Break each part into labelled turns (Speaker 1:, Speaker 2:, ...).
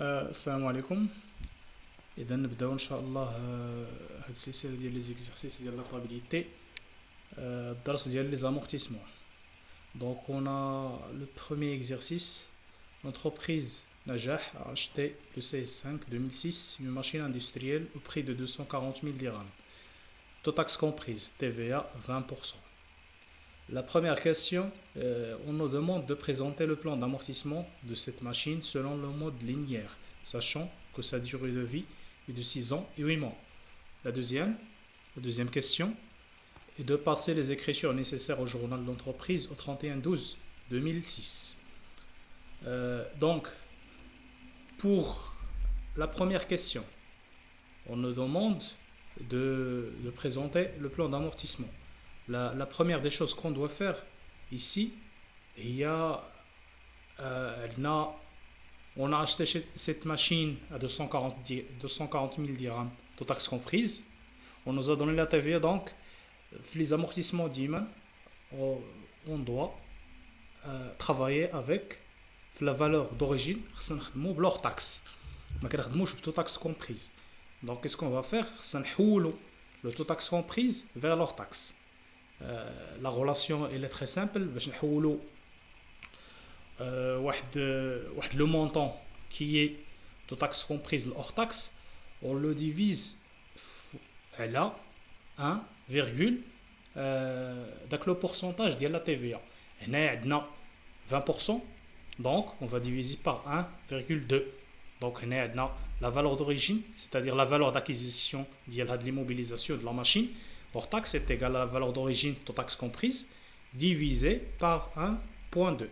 Speaker 1: السلام عليكم. اذا نبداو ان شاء الله هاد السلسله ديال لي زيكزارسيس ديال لا طابيليتي. الدرس ديال لي زامورتيسمون. Donc on a le premier exercice. L'entreprise Najah a acheté le CS5 2006, une machine industrielle au prix de 240 000 dirhams. Toute taxe comprise, TVA 20%. La première question, on nous demande de présenter le plan d'amortissement de cette machine selon le mode linéaire, sachant que sa durée de vie est de 6 ans et 8 mois. La deuxième question est de passer les écritures nécessaires au journal de l'entreprise au 31/12/2006. Donc, pour la première question, on nous demande de présenter le plan d'amortissement. La première des choses qu'on doit faire ici, il y a, on a acheté cette machine à 240 000 dirhams, toute taxe comprise. On nous a donné la TVA, donc les amortissements d'Iman, on doit travailler avec la valeur d'origine, hors taxe. ما كنخدموش بتو taxe comprise. Donc qu'est-ce qu'on va faire? Le taux taxe comprise vers leur taxe. La relation elle est très simple. باش نحولوا واحد le montant qui est taux taxe comprise hors taxe, on le divise على 1, داك لو pourcentage ديال la TVA. هنا عندنا 20%, donc on va diviser par 1,2. Donc هنا عندنا la valeur d'origine, c'est-à-dire la valeur d'acquisition de l'immobilisation de la machine hors taxe est égal à la valeur d'origine, toute taxe comprise, divisé par 1,2,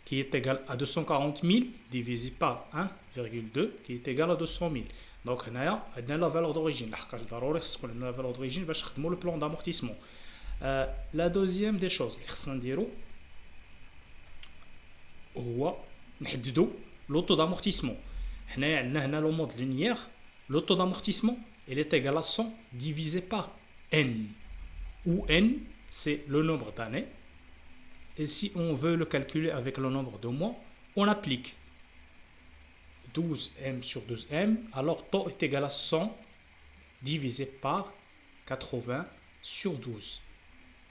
Speaker 1: qui est égal à 240 000 divisé par 1,2, qui est égal à 200 000. Donc on a la valeur d'origine. La valeur d'origine va chercher le plan d'amortissement. La deuxième des choses, هو نحددوا l'auto d'amortissement. هنا le mode linéaire, l'auto d'amortissement il est égal à 100 divisé par n, où n c'est le nombre d'années, et si on veut le calculer avec le nombre de mois, on applique 12m sur 12m, alors taux est égal à 100 divisé par 80 sur 12.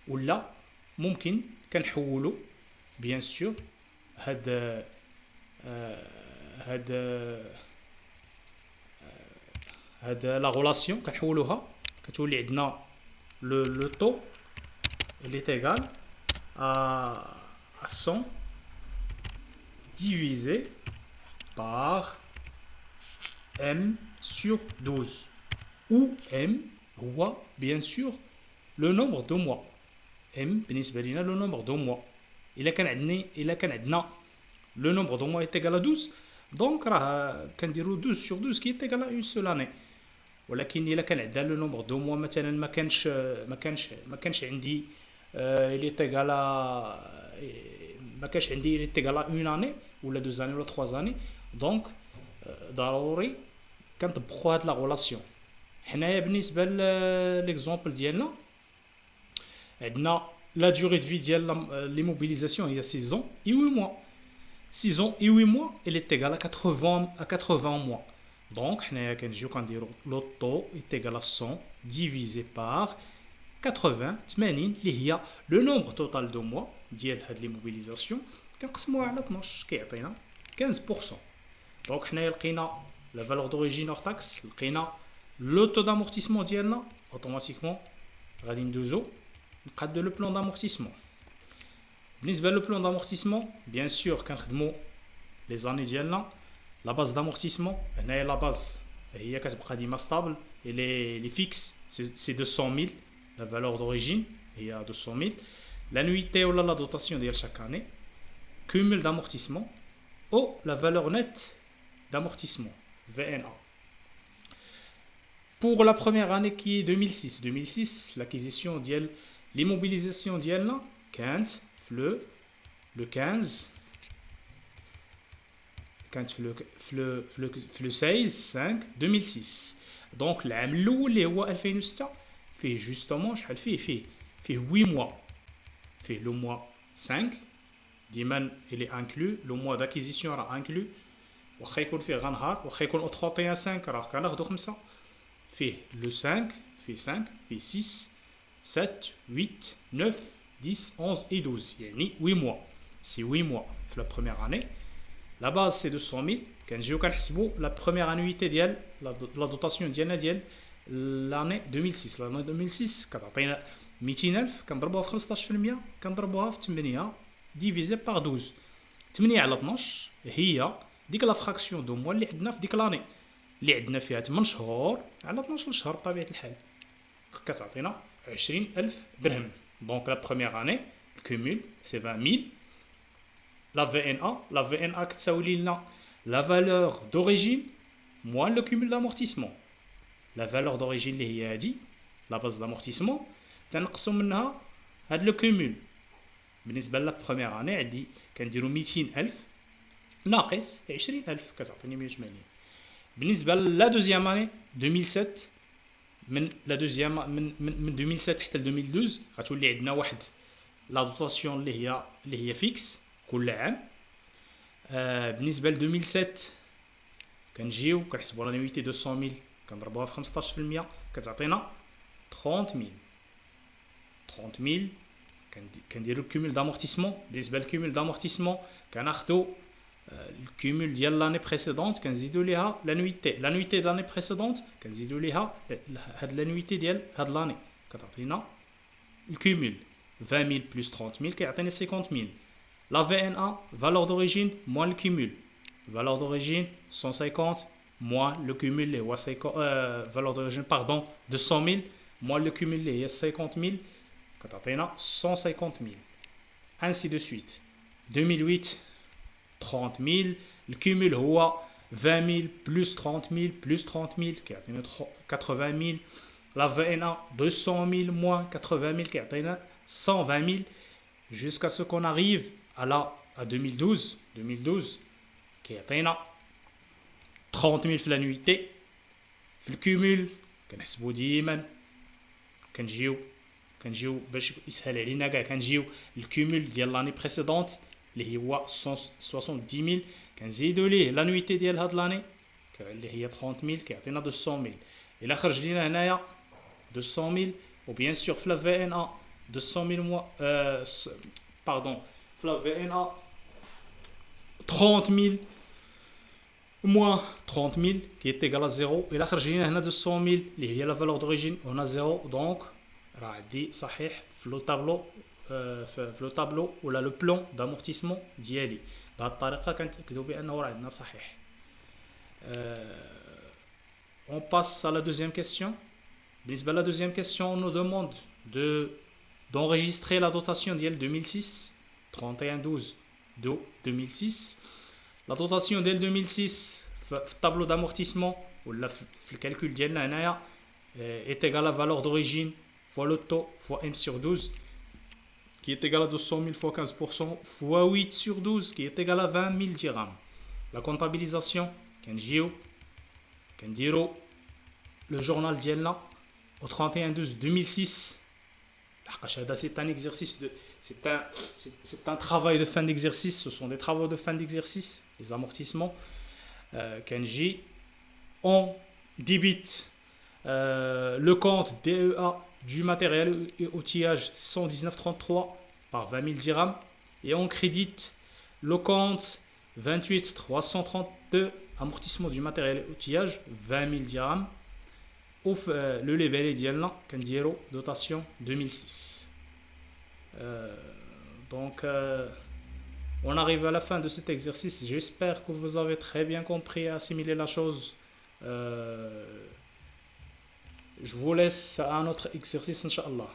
Speaker 1: Ou là, ممكن كنحولوا bien sûr هاد la relation كنحولوها كتولي عندنا le taux il est égal à 100 divisé par m sur 12, où m هو bien sûr le nombre de mois. m بالنسبة لنا le nombre de mois. إلا كان عندنا le nombre de mois est égal à 12, donc راه كنديروا 12 sur 12 qui est égal à une seule année. ولكن إلا كان عندنا le nombre de mois مثلا ما كانش عندي il est égal à ما كانش عندي il est égal à une année ولا 2 années ولا 3 années, donc ضروري كنطبقوا هاد لا غولاسيون. حنايا بالنسبه ليكزومبل ديالنا عندنا la durée de vie ديال l'immobilisation il y a 6 ans et 8 mois. 6 ans et 8 mois elle est égale à 80 mois. Donc حنايا كنجيو كنديروا le taux est égal à 100 divisé par 80 اللي هي le nombre total de mois ديال هاد l'immobilisation كنقسموها على 12 كيعطينا 15%. Donc حنايا لقينا la valeur d'origine hors taxe, لقينا le taux d'amortissement ديالنا, automatiquement غادي ندوزو نقادو le plan d'amortissement. بالنسبه le plan d'amortissement, bien sûr كنخدمو les années ديالنا. La base d'amortissement, هنايا la base هي كتبقى ديما stable, elle est fixe, c'est 200 000. La valeur d'origine هي 200 000. L'annuité ou la dotation de chaque année, cumul d'amortissement ou la valeur nette d'amortissement, VNA. Pour la première année qui est 2006, l'acquisition de l'immobilisation ديالنا كانت le 15 في le 16/5/2006. Donc العام الاول اللي هو 2006 فيه جوستومون شحال فيه 8 mois. فيه le mois 5 ديما il est inclus, le mois d'acquisition est inclus, واخا يكون فيه غير نهار واخا يكون او 31 5 راه كناخدو 5 فيه لو 5 فيه 5 فيه 6 7 8 9 10 11 et 12 يعني 8 mois c'est 8 mois في la première année la base c'est 200 000 كنجيو كنحسبوا la première annuité ديال la dotation ديالنا ديال l'année 2006 l'année 2006 كتعطينا 200,000 كنضربوها في 15% كنضربوها في 8 divisé par 12 8 على 12 هي ديك لا فراكسيون دو موا اللي عندنا في ديك لاني اللي عندنا فيها 8 شهور على 12 شهر بطبيعه الحال كتعطينا 20,000 درهم دونك لا بروميير اني الكومول سي 20,000 لا في ان ا كتساوي لنا لا فالور دوريجين موان لو كومول دامورتيسمون لا فالور دوريجين اللي هي هادي لا باز دامورتيسمون تنقصوا منها هاد لو كومول بالنسبه لا بروميير اني عندي كنديروا 200,000 ناقص 20,000 كتعطيني 180 بالنسبه لا دوزيام اني 2007 من لا دوزيام من 2007 حتى ل 2012 غتولي عندنا واحد لا دوطاسيون اللي هي فيكس كل عام بالنسبه ل 2007 كنجيو كنحسبوا لانويتي 200,000 كنضربوها في 15% كتعطينا 30,000 كنديروا الكومول دامورتيسمون بالنسبه للكومول دامورتيسمون كناخذوا الكومول ديال لاني بريسيدونت كنزيدوا ليها لانويتي ديال لاني بريسيدونت كنزيدوا ليها هاد لانويتي ديال هاد لاني كتعطينا الكومول 20,000 بلس 30,000 كيعطيني 50,000 لا في ان ا فالور دوريجين موان الكومول فالور دوريجين 150 موان لو كومول اللي هو 50 فالور دوريجين باردون 200,000 موان لو كومول اللي هي 50,000 كتعطينا 150,000 ainsi de suite 2008 30,000 الكومول هو 20,000 بلس 30,000 بلس 30,000 كيعطينا 80,000 لا في ان ا 200,000 موان 80,000 كيعطينا 120,000 jusqu'à ce qu'on arrive à 2012 كيعطينا 30,000 في لانويتي في الكومول كنحسبوا ديما كنجيو باش يسهل علينا كاع كنجيو الكومول ديال لاني بريسيدونت اللي هو 170,000 كنزيدوا ليه لانويتي ديال هاد لاني اللي هي 30,000 كيعطينا 200,000 الا خرج لينا هنايا 200,000 وبيان سور في لا في ان ا 200,000 موا باردون في لا في ان ا 30,000 moins 30,000 qui est égal à 0 et là خرج لينا هنا 200,000 اللي هي لا فالور دوريجين هنا 0 دونك راه عندي صحيح في لو طابلو ولا لو بلون دامورتيسمون ديالي بهذه الطريقه كنتاكدوا بانه راه عندنا صحيح. On passe à la deuxième question. بالنسبه la deuxième question on nous demande d'enregistrer la dotation ديال 2006 31/12 de 2006. La dotation ديال 2006 في الطابلو d'amortissement ولا في الكالكول ديالنا هنايا est égal à valeur d'origine fois le taux fois m sur 12 qui est égal à 200,000 fois 15% fois 8 sur 12 qui est égal à 20,000 dirhams. La comptabilisation كنديرو le journal ديالنا au 31/12/2006 لحقاش هذا c'est un exercice c'est un travail de fin d'exercice, ce sont des travaux de fin d'exercice, les amortissements. Kanji, on débite le compte DEA du matériel et outillage 119,33 par 20,000 dirhams et on crédite le compte 28,332 amortissement du matériel et outillage 20,000 dirhams. Le label ديالنا كنديرو dotation 2006. Donc, on arrive à la fin de cet exercice. J'espère que vous avez très bien compris et assimilé la chose. Je vous laisse à un autre exercice, Inch'Allah.